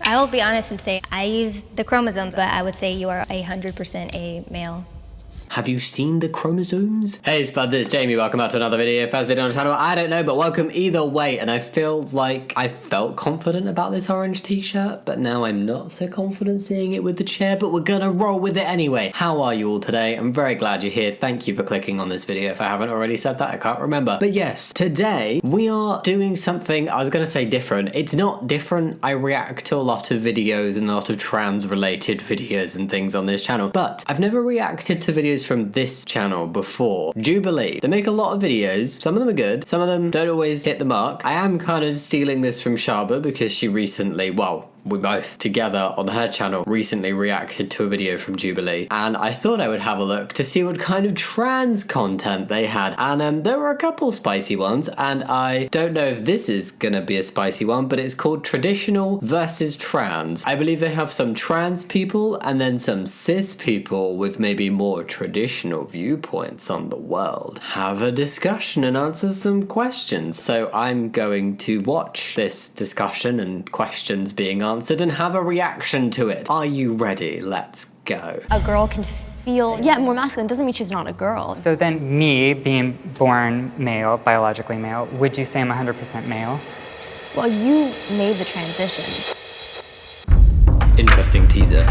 I will be honest and say I use the chromosomes, but I would say you are 100% a male. Have you seen the chromosomes? Hey Spuds, it's Jamie, welcome back to another video. First video on the channel, I don't know, but welcome either way. And I feel like I felt confident about this orange t-shirt, but now I'm not so confident seeing it with the chair, but we're gonna roll with it anyway. How are you all today? I'm very glad you're here. Thank you for clicking on this video. If I haven't already said that, I can't remember. But yes, today we are doing something, I was gonna say different. It's not different. I react to a lot of videos and a lot of trans related videos and things on this channel, but I've never reacted to videos from this channel before. Jubilee. They make a lot of videos. Some of them are good. Some of them don't always hit the mark. I am kind of stealing this from Shaba because she recently, well, we both together on her channel recently reacted to a video from Jubilee, and I thought I would have a look to see what kind of trans content they had, and there were a couple spicy ones, and I don't know if this is gonna be a spicy one, but it's called Traditional versus Trans. I believe they have some trans people and then some cis people with maybe more traditional viewpoints on the world. Have a discussion and answer some questions. So I'm going to watch this discussion and questions being answered and have a reaction to it. Are you ready? Let's go. A girl can feel, more masculine doesn't mean she's not a girl. So then me, being born male, biologically male, would you say I'm 100% male? Well, you made the transition. Interesting teaser.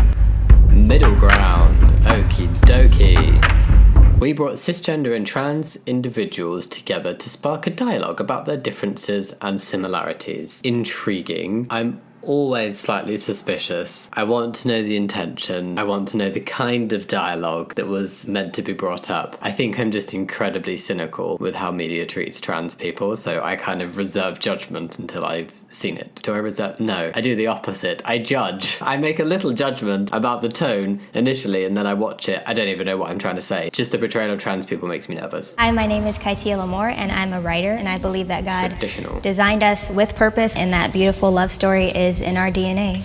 Middle ground. Okie dokie. We brought cisgender and trans individuals together to spark a dialogue about their differences and similarities. Intriguing. I'm always slightly suspicious. I want to know the intention. I want to know the kind of dialogue that was meant to be brought up. I think I'm just incredibly cynical with how media treats trans people, so I kind of reserve judgment until I've seen it. Do I reserve? No, I do the opposite. I judge. I make a little judgment about the tone initially, and then I watch it. I don't even know what I'm trying to say. Just the portrayal of trans people makes me nervous. Hi, my name is Kaitia Lamore, and I'm a writer, and I believe that God Traditional. designed us with purpose, and that beautiful love story is in our DNA.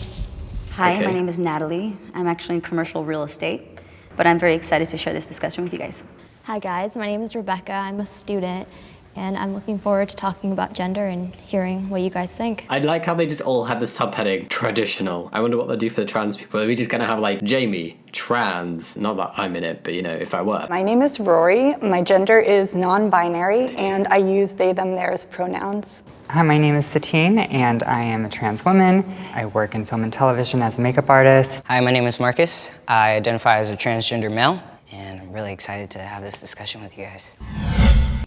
Hi, Okay. my name is Natalie. I'm actually in commercial real estate, but I'm very excited to share this discussion with you guys. Hi guys, my name is Rebecca. I'm a student and I'm looking forward to talking about gender and hearing what you guys think. I like how they just all had the subheading traditional. I wonder what they'll do for the trans people. Are we just gonna have like Jamie, trans? Not that I'm in it, but you know, if I were. My name is Rory. My gender is non-binary, and I use they, them, theirs pronouns. Hi, my name is Satine, and I am a trans woman. I work in film and television as a makeup artist. Hi, my name is Marcus. I identify as a transgender male, and I'm really excited to have this discussion with you guys.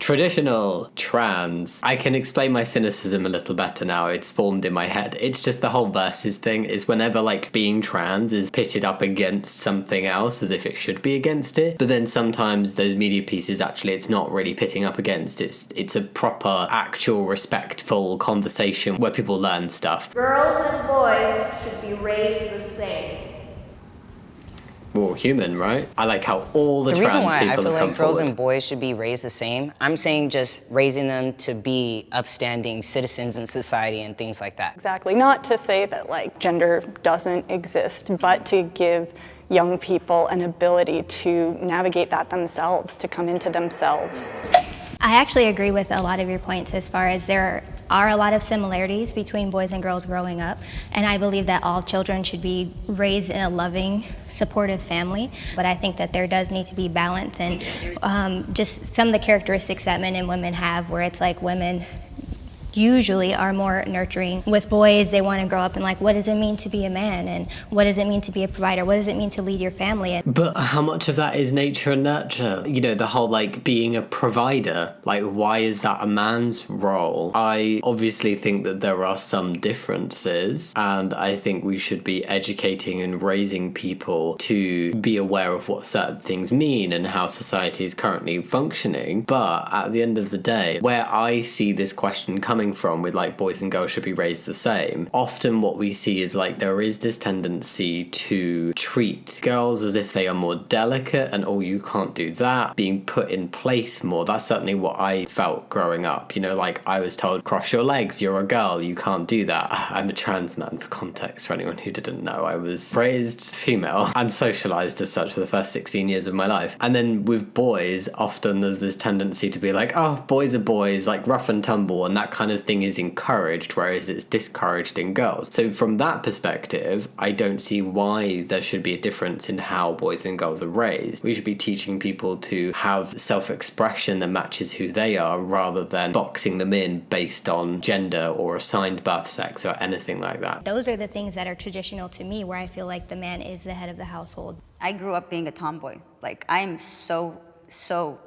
Traditional, trans. I can explain my cynicism a little better now. It's formed in my head. It's just the whole versus thing is whenever like being trans is pitted up against something else as if it should be against it. But then sometimes those media pieces actually it's not really pitting up against. It's a proper, actual, respectful conversation where people learn stuff. Girls and boys should be raised the same. We're all human, right? I like how all the The trans reason why I people feel have come like girls forward. and boys should be raised the same, I'm saying just raising them to be upstanding citizens in society and things like that. Exactly. Not to say that like gender doesn't exist, but to give young people an ability to navigate that themselves, to come into themselves. I actually agree with a lot of your points as far as there are a lot of similarities between boys and girls growing up, and I believe that all children should be raised in a loving, supportive family, but I think that there does need to be balance and just some of the characteristics that men and women have where it's like women usually are more nurturing. With boys, they want to grow up and like, what does it mean to be a man? And what does it mean to be a provider? What does it mean to lead your family? But how much of that is nature and nurture? You know, the whole like being a provider, like why is that a man's role? I obviously think that there are some differences and I think we should be educating and raising people to be aware of what certain things mean and how society is currently functioning. But at the end of the day, where I see this question coming from with like boys and girls should be raised the same, often what we see is like there is this tendency to treat girls as if they are more delicate and oh you can't do that, being put in place more. That's certainly what I felt growing up, you know, like I was told cross your legs, you're a girl, you can't do that. I'm a trans man for context for anyone who didn't know. I was raised female and socialized as such for the first 16 years of my life, and then with boys often there's this tendency to be like oh boys are boys, like rough and tumble, and that kind of of thing is encouraged, whereas it's discouraged in girls. So from that perspective, I don't see why there should be a difference in how boys and girls are raised. We should be teaching people to have self-expression that matches who they are, rather than boxing them in based on gender or assigned birth sex or anything like that. Those are the things that are traditional to me, where I feel like the man is the head of the household. I grew up being a tomboy. Like, I am so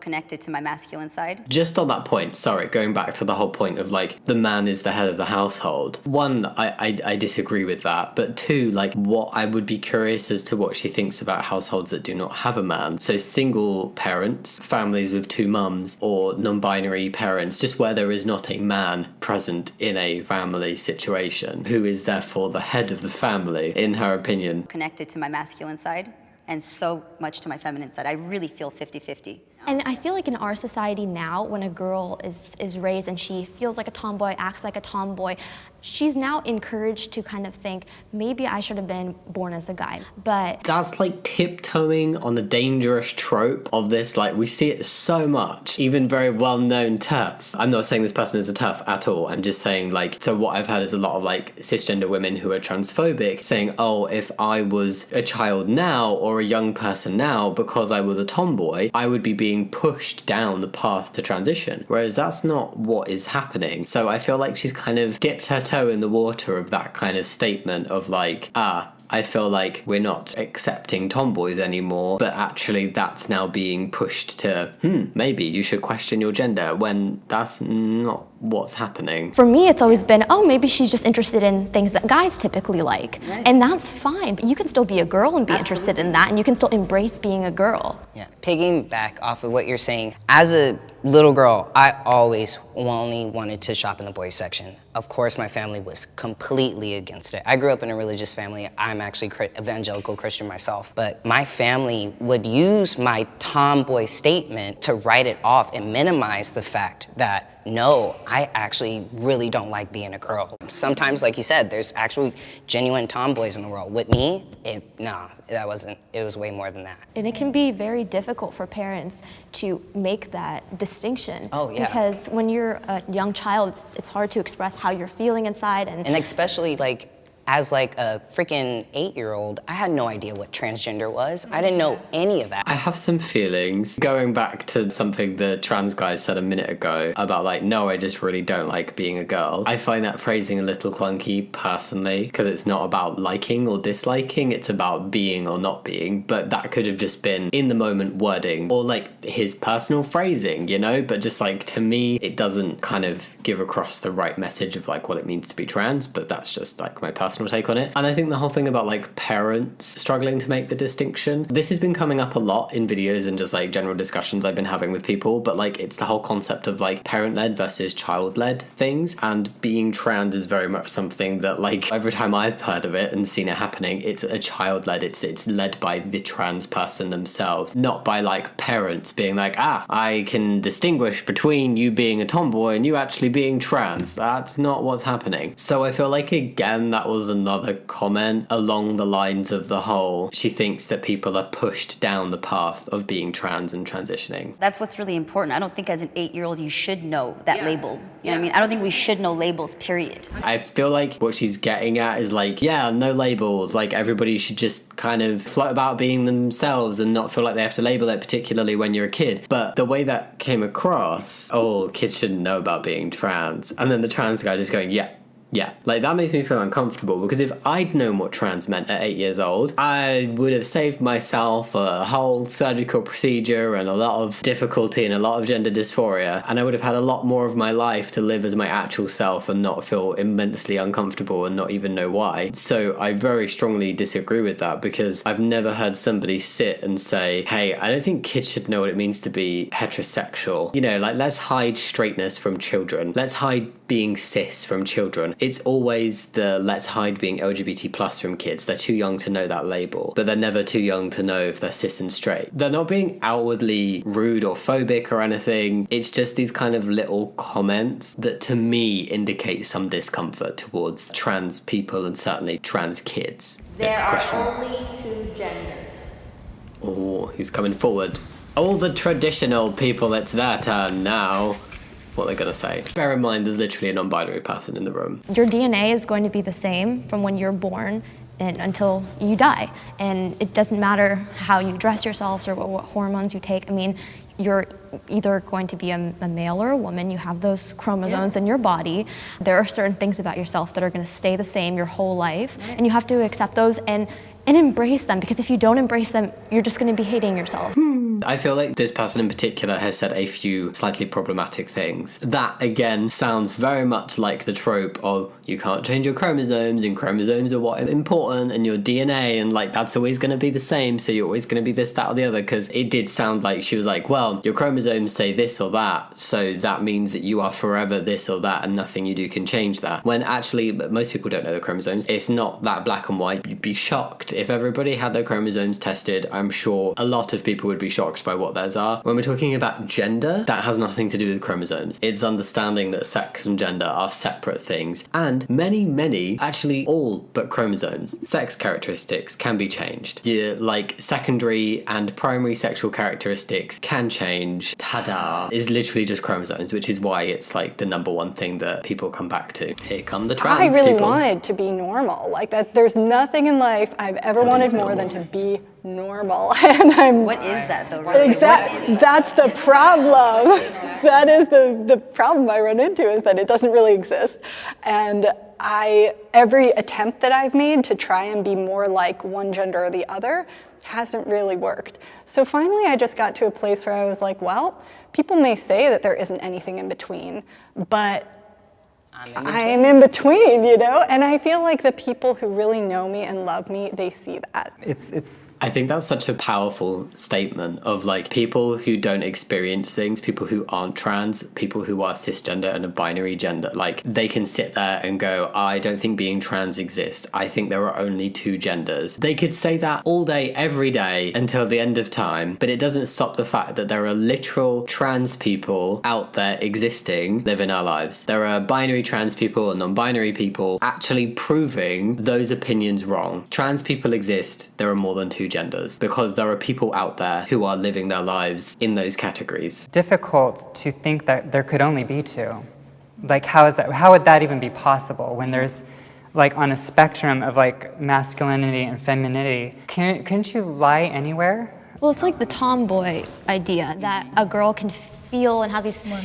connected to my masculine side. Just on that point, sorry, going back to the whole point of like the man is the head of the household. One, I disagree with that, but two, like what I would be curious as to what she thinks about households that do not have a man. So single parents, families with two mums, or non-binary parents, just where there is not a man present in a family situation, who is therefore the head of the family, in her opinion. Connected to my masculine side and so much to my feminine side. I really feel 50-50. And I feel like in our society now, when a girl is raised and she feels like a tomboy, acts like a tomboy, she's now encouraged to kind of think, maybe I should have been born as a guy. But that's like tiptoeing on a dangerous trope of this. Like, we see it so much, even very well-known TERFs. I'm not saying this person is a TERF at all. I'm just saying, like, so what I've heard is a lot of like cisgender women who are transphobic saying, oh, if I was a child now or a young person now, because I was a tomboy, I would be being pushed down the path to transition, whereas that's not what is happening. So I feel like she's kind of dipped her toe in the water of that kind of statement of like, I feel like we're not accepting tomboys anymore, but actually that's now being pushed to, maybe you should question your gender, when that's not what's happening. for me, it's always been, oh, maybe she's just interested in things that guys typically like. Right. And that's fine, but you can still be a girl and be interested in that, and you can still embrace being a girl. Yeah, piggyback off of what you're saying. As a little girl, I always only wanted to shop in the boys section. Of course, my family was completely against it. I grew up in a religious family. I'm actually evangelical Christian myself. But my family would use my tomboy statement to write it off and minimize the fact that, no, I actually really don't like being a girl. Sometimes, like you said, there's actually genuine tomboys in the world. With me, that wasn't, it was way more than that. And it can be very difficult for parents to make that distinction. Oh, yeah. Because when you're a young child, it's hard to express how you're feeling inside. And especially like, as like a freaking 8-year-old, I had no idea what transgender was. I didn't know any of that. I have some feelings. Going back to something the trans guy said a minute ago about like, no, I just really don't like being a girl. I find that phrasing a little clunky personally, because it's not about liking or disliking, it's about being or not being. But that could have just been in the moment wording or like his personal phrasing, you know? But just like, to me, it doesn't kind of give across the right message of like what it means to be trans, but that's just like my personal take on it. And I think the whole thing about like parents struggling to make the distinction, this has been coming up a lot in videos and just like general discussions I've been having with people, but like it's the whole concept of like parent-led versus child-led things, and being trans is very much something that like every time I've heard of it and seen it happening, it's a child-led, it's led by the trans person themselves, not by like parents being like, I can distinguish between you being a tomboy and you actually being trans. That's not what's happening. So I feel like, again, that was another comment along the lines of the whole, she thinks that people are pushed down the path of being trans and transitioning. That's what's really important. I don't think as an 8-year-old you should know that label. You know what I mean? I don't think we should know labels, period. I feel like what she's getting at is like, yeah, no labels. Like, everybody should just kind of float about being themselves and not feel like they have to label it, particularly when you're a kid. But the way that came across, oh, kids shouldn't know about being trans. And then the trans guy just going, yeah, like that makes me feel uncomfortable, because if I'd known what trans meant at 8 years old, I would have saved myself a whole surgical procedure and a lot of difficulty and a lot of gender dysphoria, and I would have had a lot more of my life to live as my actual self and not feel immensely uncomfortable and not even know why. So I very strongly disagree with that, because I've never heard somebody sit and say, hey, I don't think kids should know what it means to be heterosexual. You know, like, let's hide straightness from children. Let's hide being cis from children. It's always the let's hide being LGBT plus from kids. They're too young to know that label, but they're never too young to know if they're cis and straight. They're not being outwardly rude or phobic or anything. It's just these kind of little comments that to me indicate some discomfort towards trans people and certainly trans kids. There Next are question. only 2 genders. Oh, who's coming forward? All the traditional people, it's their turn now. what they're gonna say. Bear in mind, there's literally a non-binary person in the room. Your DNA is going to be the same from when you're born and until you die. And it doesn't matter how you dress yourselves or what hormones you take. I mean, you're either going to be a male or a woman. You have those chromosomes in your body. There are certain things about yourself that are going to stay the same your whole life, and you have to accept those and embrace them, because if you don't embrace them, you're just going to be hating yourself. I feel like this person in particular has said a few slightly problematic things. That, again, sounds very much like the trope of you can't change your chromosomes, and chromosomes are what are important, and your DNA, and like that's always going to be the same, so you're always going to be this, that, or the other, because it did sound like she was like, well, your chromosomes say this or that, so that means that you are forever this or that, and nothing you do can change that. When actually, most people don't know the chromosomes. It's not that black and white. You'd be shocked. If everybody had their chromosomes tested, I'm sure a lot of people would be shocked by what theirs are. When we're talking about gender, that has nothing to do with chromosomes. It's understanding that sex and gender are separate things. And many, actually all but chromosomes, sex characteristics can be changed. Like secondary and primary sexual characteristics can change. Ta-da! Is literally just chromosomes, which is why it's like the number one thing that people come back to. Here come the trans I really people. wanted to be normal. Like that, there's nothing in life I've ever wanted more than to be normal. And I'm. What is that though? Really? Exactly. That's the problem. That is the problem I run into, is that it doesn't really exist. And every attempt that I've made to try and be more like one gender or the other hasn't really worked. So finally I just got to a place where I was like, well, people may say that there isn't anything in between, but I am in between, you know? And I feel like the people who really know me and love me, they see that. I think that's such a powerful statement of like people who don't experience things, people who aren't trans, people who are cisgender and a binary gender. Like they can sit there and go, I don't think being trans exists. I think there are only two genders. They could say that all day, every day until the end of time, but it doesn't stop the fact that there are literal trans people out there existing, living our lives. There are binary trans people and non-binary people actually proving those opinions wrong. Trans people exist. There are more than two genders because there are people out there who are living their lives in those categories. Difficult to think that there could only be two. Like, how is that? How would that even be possible when there's, like, on a spectrum of like masculinity and femininity? Couldn't you lie anywhere? Well, it's like the tomboy idea that a girl can feel and have these more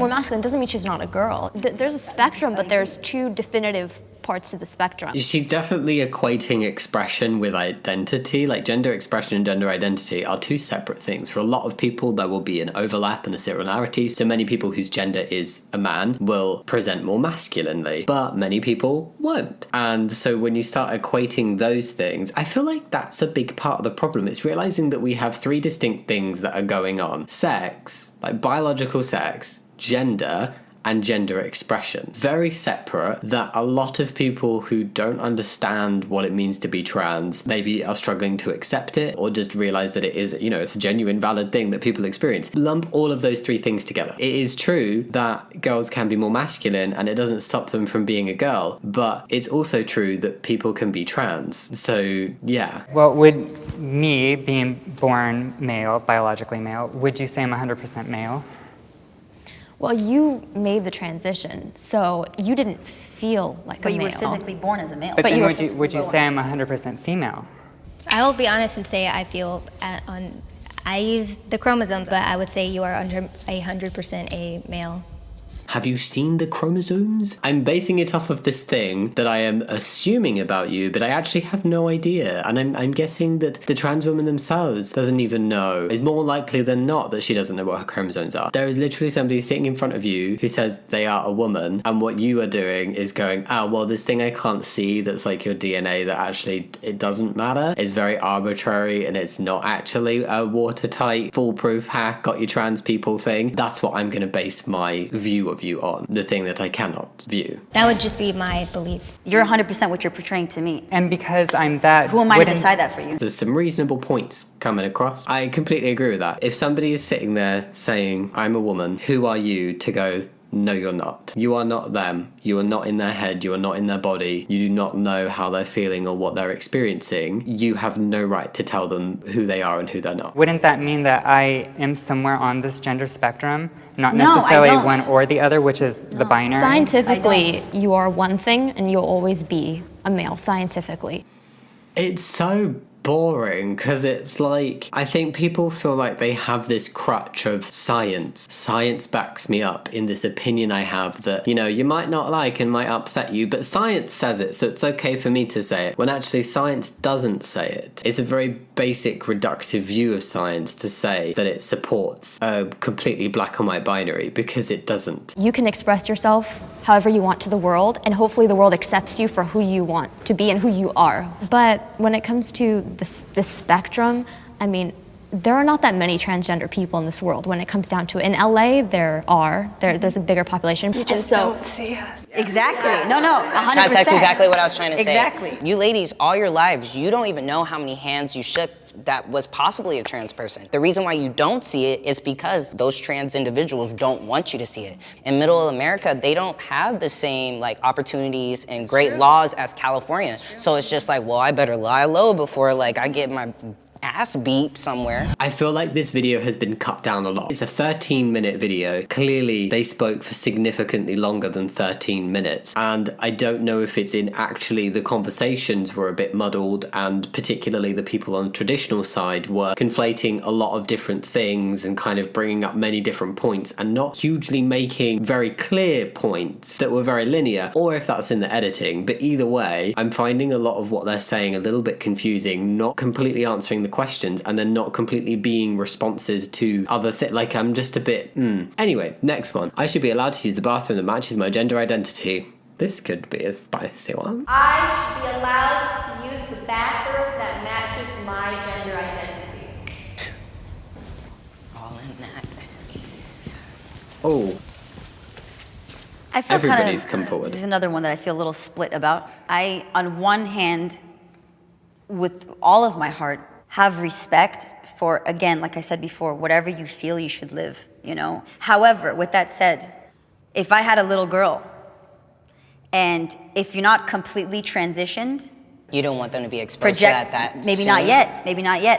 masculine doesn't mean she's not a girl. There's a spectrum, but there's two definitive parts to the spectrum. She's definitely equating expression with identity. Like gender expression and gender identity are two separate things. For a lot of people, there will be an overlap and a similarity. So many people whose gender is a man will present more masculinely, but many people won't. And so when you start equating those things, I feel like that's a big part of the problem. It's realizing that we have three distinct things that are going on. Sex, like biological sex, gender, and gender expression. Very separate, that a lot of people who don't understand what it means to be trans maybe are struggling to accept it or just realize that it is, you know, it's a genuine valid thing that people experience. Lump all of those three things together. It is true that girls can be more masculine and it doesn't stop them from being a girl, but it's also true that people can be trans. So, yeah. Well, would me, being born male, biologically male, would you say I'm 100% male? Well, you made the transition, so you didn't feel like But a you male. were physically born as a male. But But then you were would you say I'm 100% female? I will be honest and say I feel I use the chromosomes, but I would say you are under 100% a male. Have you seen the chromosomes? I'm basing it off of this thing that I am assuming about you, but I actually have no idea. And I'm guessing that the trans woman themselves doesn't even know. It's more likely than not that she doesn't know what her chromosomes are. There is literally somebody sitting in front of you who says they are a woman, and what you are doing is going, oh, well, this thing I can't see that's like your DNA that actually it doesn't matter. It's very arbitrary and it's not actually a watertight, foolproof hack, got you trans people thing. That's what I'm going to base my view of you on, the thing that I cannot view. That would just be my belief. You're 100% what you're portraying to me. And because I'm that... Who am I to decide that for you? There's some reasonable points coming across. I completely agree with that. If somebody is sitting there saying, I'm a woman, who are you to go, No, you're not. You are not them. You are not in their head. You are not in their body. You do not know how they're feeling or what they're experiencing. You have no right to tell them who they are and who they're not. Wouldn't that mean that I am somewhere on this gender spectrum? Not No, I necessarily don't. one or the other, which is the binary? Scientifically, you are one thing and you'll always be a male, scientifically. It's so boring because it's like, I think people feel like they have this crutch of science. Science backs me up in this opinion I have that, you know, you might not like and might upset you, but science says it, so it's okay for me to say it. When actually science doesn't say it. It's a very basic reductive view of science to say that it supports a completely black and white binary, because it doesn't. You can express yourself however you want to the world, and hopefully the world accepts you for who you want to be and who you are. But when it comes to the spectrum, I mean, there are not that many transgender people in this world when it comes down to it. In LA, there's a bigger population. You just don't see us. Exactly. No, 100%. That's exactly what I was trying to say. Exactly. You ladies, all your lives, you don't even know how many hands you shook that was possibly a trans person. The reason why you don't see it is because those trans individuals don't want you to see it. In Middle America, they don't have the same like opportunities and great laws as California. So it's just like, well, I better lie low before like I get my ass beat somewhere. I feel like this video has been cut down a lot. It's a 13-minute video. Clearly, they spoke for significantly longer than 13 minutes. And I don't know if it's in actually the conversations were a bit muddled, and particularly the people on the traditional side were conflating a lot of different things and kind of bringing up many different points and not hugely making very clear points that were very linear, or if that's in the editing. But either way, I'm finding a lot of what they're saying a little bit confusing, not completely answering the questions and then not completely being responses to other things. Like, I'm just a bit Anyway, next one. I should be allowed to use the bathroom that matches my gender identity. This could be a spicy one. I should be allowed to use the bathroom that matches my gender identity. All in that. Oh, I feel everybody's come forward. This is another one that I feel a little split about. I, on one hand, with all of my heart, have respect for, again, like I said before, whatever you feel you should live, you know? However, with that said, if I had a little girl, and if you're not completely transitioned, You don't want them to be exposed to that maybe soon? not yet,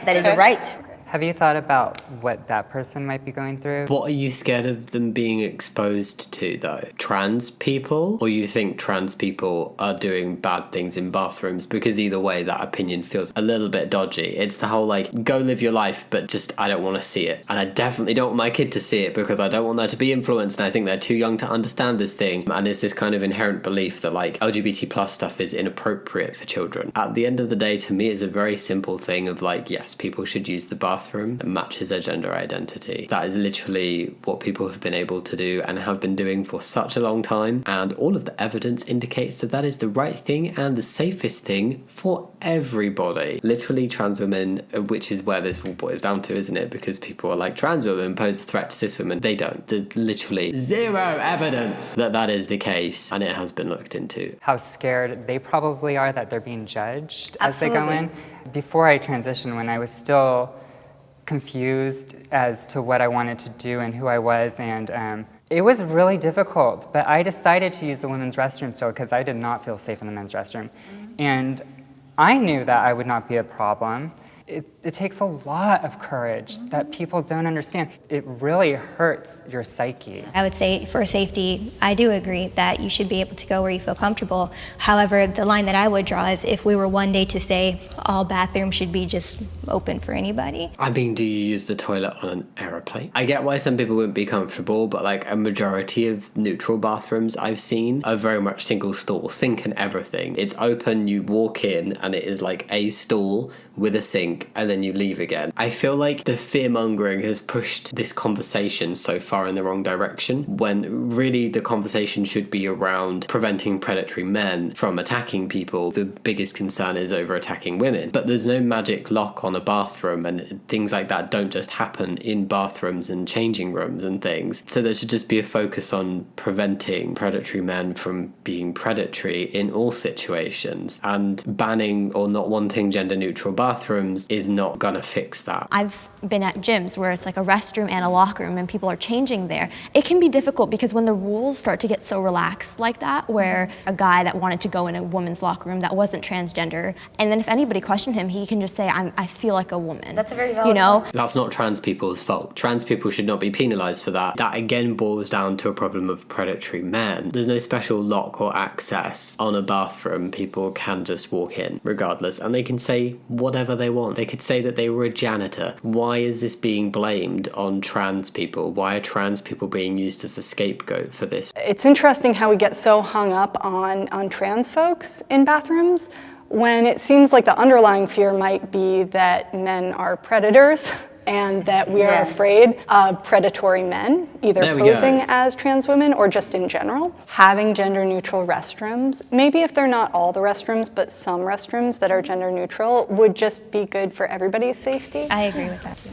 that is a right. Have you thought about what that person might be going through? What are you scared of them being exposed to, though? Trans people? Or you think trans people are doing bad things in bathrooms? Because either way, that opinion feels a little bit dodgy. It's the whole, like, go live your life, but just, I don't want to see it. And I definitely don't want my kid to see it because I don't want them to be influenced, and I think they're too young to understand this thing. And it's this kind of inherent belief that, like, LGBT plus stuff is inappropriate for children. At the end of the day, to me, it's a very simple thing of, like, yes, people should use the bathroom that matches their gender identity. That is literally what people have been able to do and have been doing for such a long time, and all of the evidence indicates that that is the right thing and the safest thing for everybody. Literally, trans women, which is where this all boils down to, isn't it? Because people are like, trans women pose a threat to cis women. They don't. There's literally zero evidence that that is the case, and it has been looked into. How scared they probably are that they're being judged as they go Absolutely. in. Before I transitioned, when I was still confused as to what I wanted to do and who I was, and it was really difficult, but I decided to use the women's restroom still because I did not feel safe in the men's restroom. And I knew that I would not be a problem. It takes a lot of courage that people don't understand. It really hurts your psyche. I would say for safety, I do agree that you should be able to go where you feel comfortable. However, the line that I would draw is if we were one day to say all bathrooms should be just open for anybody. I mean, do you use the toilet on an aeroplane? I get why some people wouldn't be comfortable, but like a majority of neutral bathrooms I've seen are very much single stall, sink and everything. It's open, you walk in, and it is like a stall with a sink, and then you leave again. I feel like the fear-mongering has pushed this conversation so far in the wrong direction, when really the conversation should be around preventing predatory men from attacking people. The biggest concern is over attacking women. But there's no magic lock on a bathroom, and things like that don't just happen in bathrooms and changing rooms and things. So there should just be a focus on preventing predatory men from being predatory in all situations, and banning or not wanting gender-neutral bathrooms bathrooms is not gonna fix that. I've been at gyms where it's like a restroom and a locker room and people are changing there. It can be difficult because when the rules start to get so relaxed like that, where a guy that wanted to go in a woman's locker room that wasn't transgender, and then if anybody questioned him, he can just say, I feel like a woman. That's a very valid You know? point. That's not trans people's fault. Trans people should not be penalised for that. That again boils down to a problem of predatory men. There's no special lock or access on a bathroom. People can just walk in regardless, and they can say whatever they want. They could say that they were a janitor. Why is this being blamed on trans people? Why are trans people being used as a scapegoat for this? It's interesting how we get so hung up on trans folks in bathrooms when it seems like the underlying fear might be that men are predators and that we are afraid of predatory men, either posing as trans women or just in general. Having gender neutral restrooms, maybe if they're not all the restrooms, but some restrooms that are gender neutral, would just be good for everybody's safety. I agree with that too.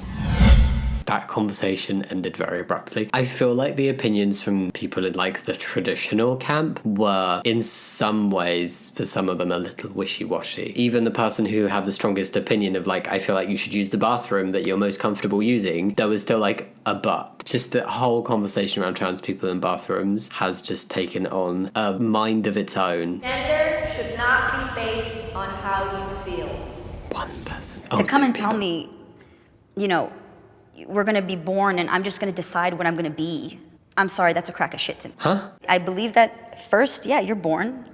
That conversation ended very abruptly. I feel like the opinions from people in like the traditional camp were in some ways, for some of them, a little wishy-washy. Even the person who had the strongest opinion of like, I feel like you should use the bathroom that you're most comfortable using, there was still like a but. Just the whole conversation around trans people in bathrooms has just taken on a mind of its own. Gender should not be based on how you feel. One person. To come and tell me, you know, we're gonna be born and I'm just gonna decide what I'm gonna be. I'm sorry, that's a crack of shit to me. Huh? I believe that first, yeah, you're born,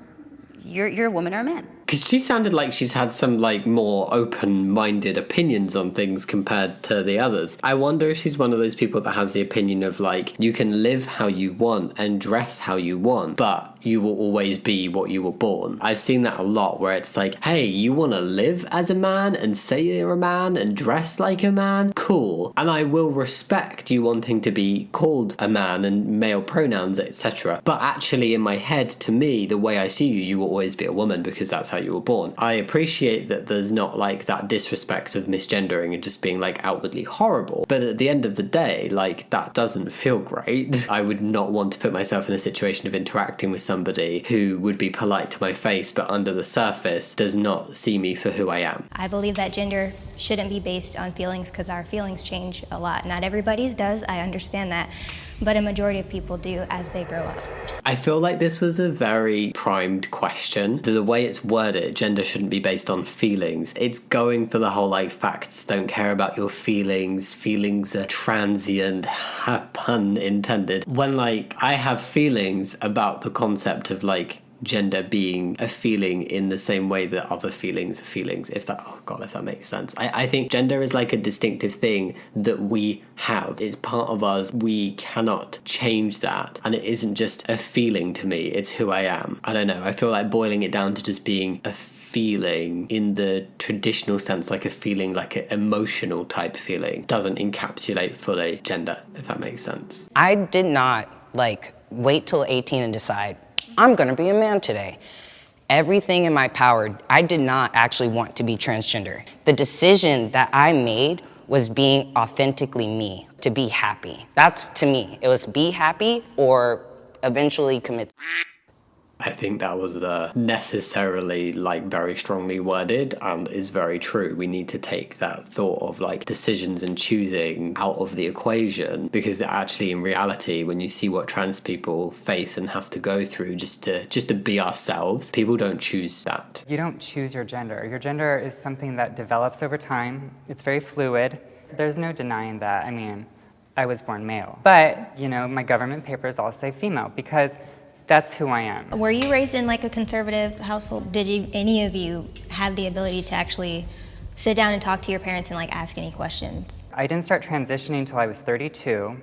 you're a woman or a man. Because she sounded like she's had some like more open-minded opinions on things compared to the others. I wonder if she's one of those people that has the opinion of like, you can live how you want and dress how you want, but you will always be what you were born. I've seen that a lot where it's like, hey, you want to live as a man and say you're a man and dress like a man? Cool. And I will respect you wanting to be called a man and male pronouns, etc. But actually in my head, to me, the way I see you, you will always be a woman because that's how you were born. I appreciate that there's not like that disrespect of misgendering and just being like outwardly horrible. But at the end of the day, like that doesn't feel great. I would not want to put myself in a situation of interacting with somebody who would be polite to my face but under the surface does not see me for who I am. I believe that gender shouldn't be based on feelings because our feelings change a lot. Not everybody's does, I understand that, but a majority of people do as they grow up. I feel like this was a very primed question. The way it's worded, gender shouldn't be based on feelings. It's going for the whole like facts don't care about your feelings. Feelings are transient, pun intended. When like I have feelings about the concept of like gender being a feeling in the same way that other feelings are feelings, if that makes sense. I think gender is like a distinctive thing that we have. It's part of us. We cannot change that, and it isn't just a feeling to me, it's who I am. I don't know, I feel like boiling it down to just being a feeling in the traditional sense, like a feeling, like an emotional type feeling, doesn't encapsulate fully gender, if that makes sense. I did not like wait till 18 and decide I'm gonna be a man today. Everything in my power, I did not actually want to be transgender. The decision that I made was being authentically me, to be happy. That's, to me, it was be happy or eventually commit. I think that was necessarily like very strongly worded and is very true. We need to take that thought of like decisions and choosing out of the equation, because actually in reality, when you see what trans people face and have to go through just to be ourselves, people don't choose that. You don't choose your gender. Your gender is something that develops over time. It's very fluid. There's no denying that. I mean, I was born male. But, you know, my government papers all say female because that's who I am. Were you raised in like a conservative household? Did any of you have the ability to actually sit down and talk to your parents and like ask any questions? I didn't start transitioning until I was 32.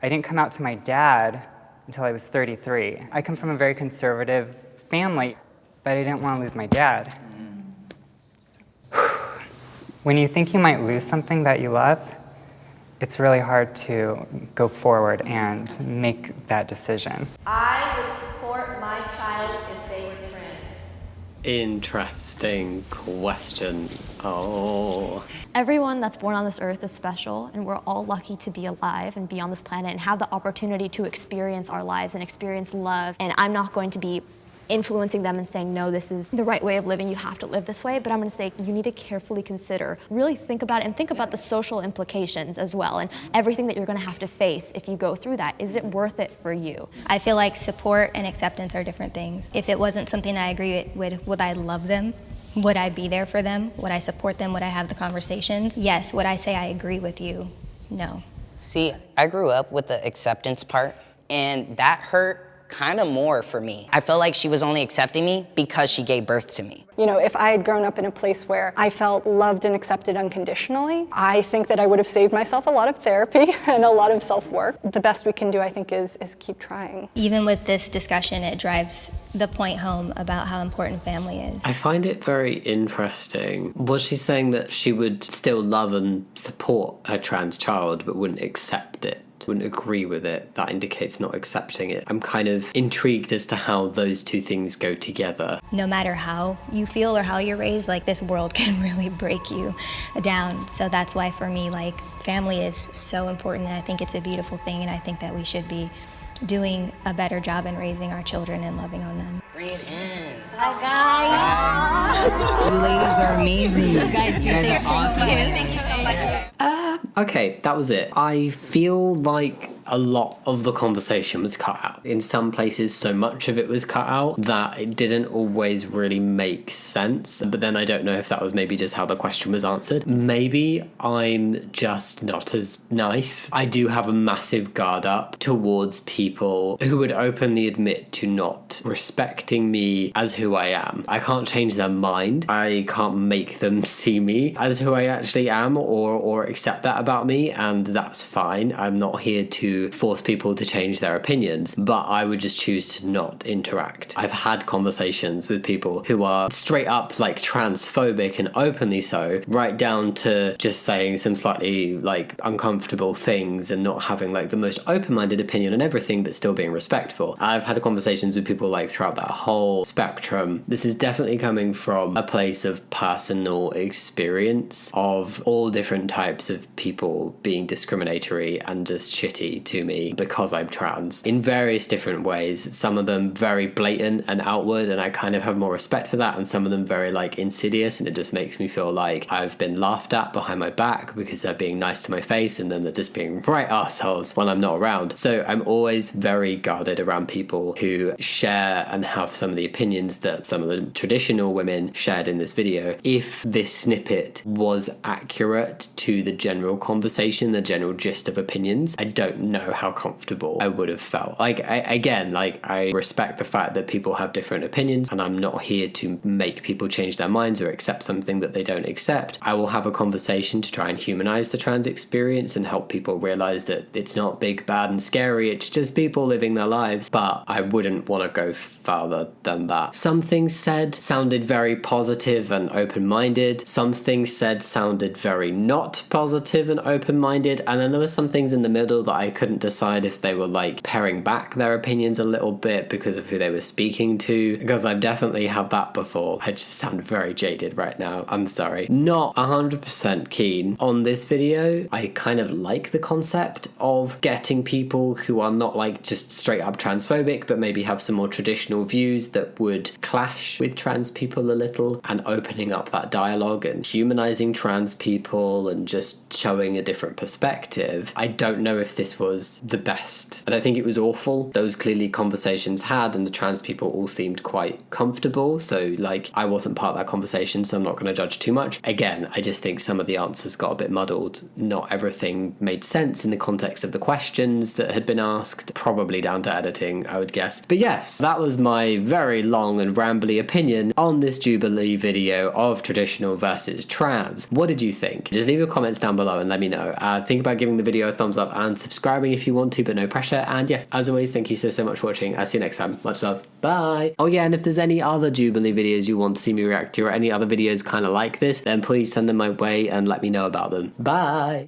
I didn't come out to my dad until I was 33. I come from a very conservative family, but I didn't want to lose my dad. When you think you might lose something that you love, it's really hard to go forward and make that decision. I would support my child if they were trans. Interesting question. Oh. Everyone that's born on this earth is special, and we're all lucky to be alive and be on this planet and have the opportunity to experience our lives and experience love. And I'm not going to be influencing them and saying, no, this is the right way of living, you have to live this way, but I'm gonna say you need to carefully consider, really think about it, and think about the social implications as well, and everything that you're gonna have to face if you go through that. Is it worth it for you? I feel like support and acceptance are different things. If it wasn't something I agree with, would I love them? Would I be there for them? Would I support them? Would I have the conversations? Yes. Would I say I agree with you? No. See, I grew up with the acceptance part, and that hurt kind of more for me. I felt like she was only accepting me because she gave birth to me. You know, if I had grown up in a place where I felt loved and accepted unconditionally, I think that I would have saved myself a lot of therapy and a lot of self-work. The best we can do, I think, is keep trying. Even with this discussion, it drives the point home about how important family is. I find it very interesting. Was she saying that she would still love and support her trans child but wouldn't accept it? Wouldn't agree with it? That indicates not accepting it. I'm kind of intrigued as to how those two things go together. No matter how you feel or how you're raised, like, this world can really break you down. So that's why for me, like, family is so important, and I think it's a beautiful thing, and I think that we should be doing a better job in raising our children and loving on them. Bring it in. Hi, guys. You ladies are amazing. You guys are awesome. Thank you so much. Okay, that was it. I feel like a lot of the conversation was cut out. In some places, so much of it was cut out that it didn't always really make sense. But then I don't know if that was maybe just how the question was answered. Maybe I'm just not as nice. I do have a massive guard up towards people who would openly admit to not respecting me as who I am. I can't change their mind. I can't make them see me as who I actually am or accept that about me, and that's fine. I'm not here to force people to change their opinions, but I would just choose to not interact. I've had conversations with people who are straight up like transphobic and openly so, right down to just saying some slightly like uncomfortable things and not having like the most open-minded opinion on everything, but still being respectful. I've had conversations with people like throughout that whole spectrum. This is definitely coming from a place of personal experience of all different types of people being discriminatory and just shitty to me because I'm trans in various different ways. Some of them very blatant and outward, and I kind of have more respect for that, and some of them very like insidious, and it just makes me feel like I've been laughed at behind my back because they're being nice to my face, and then they're just being right assholes when I'm not around. So I'm always very guarded around people who share and have some of the opinions that some of the traditional women shared in this video. If this snippet was accurate to the general conversation, the general gist of opinions, I don't know how comfortable I would have felt. Like, I respect the fact that people have different opinions, and I'm not here to make people change their minds or accept something that they don't accept. I will have a conversation to try and humanize the trans experience and help people realize that it's not big, bad, and scary. It's just people living their lives, but I wouldn't want to go further than that. Some things said sounded very positive and open-minded. Some things said sounded very not positive and open-minded, and then there were some things in the middle that I couldn't decide if they were like paring back their opinions a little bit because of who they were speaking to, because I've definitely had that before. I just sound very jaded right now. I'm sorry. Not 100% keen on this video. I kind of like the concept of getting people who are not like just straight up transphobic, but maybe have some more traditional views that would clash with trans people a little, and opening up that dialogue and humanizing trans people and just showing a different perspective. I don't know if this was the best. I don't think it was awful. Those clearly conversations had, and the trans people all seemed quite comfortable. So like, I wasn't part of that conversation, so I'm not going to judge too much. Again, I just think some of the answers got a bit muddled. Not everything made sense in the context of the questions that had been asked, probably down to editing, I would guess. But yes, that was my very long and rambly opinion on this Jubilee video of traditional versus trans. What did you think? Just leave your comments down below and let me know. Think about giving the video a thumbs up and subscribing if you want to, but no pressure. And yeah, as always, thank you so much for watching. I'll see you next time. Much love. Bye. Oh yeah, and if there's any other Jubilee videos you want to see me react to, or any other videos kind of like this, then please send them my way and let me know about them. Bye.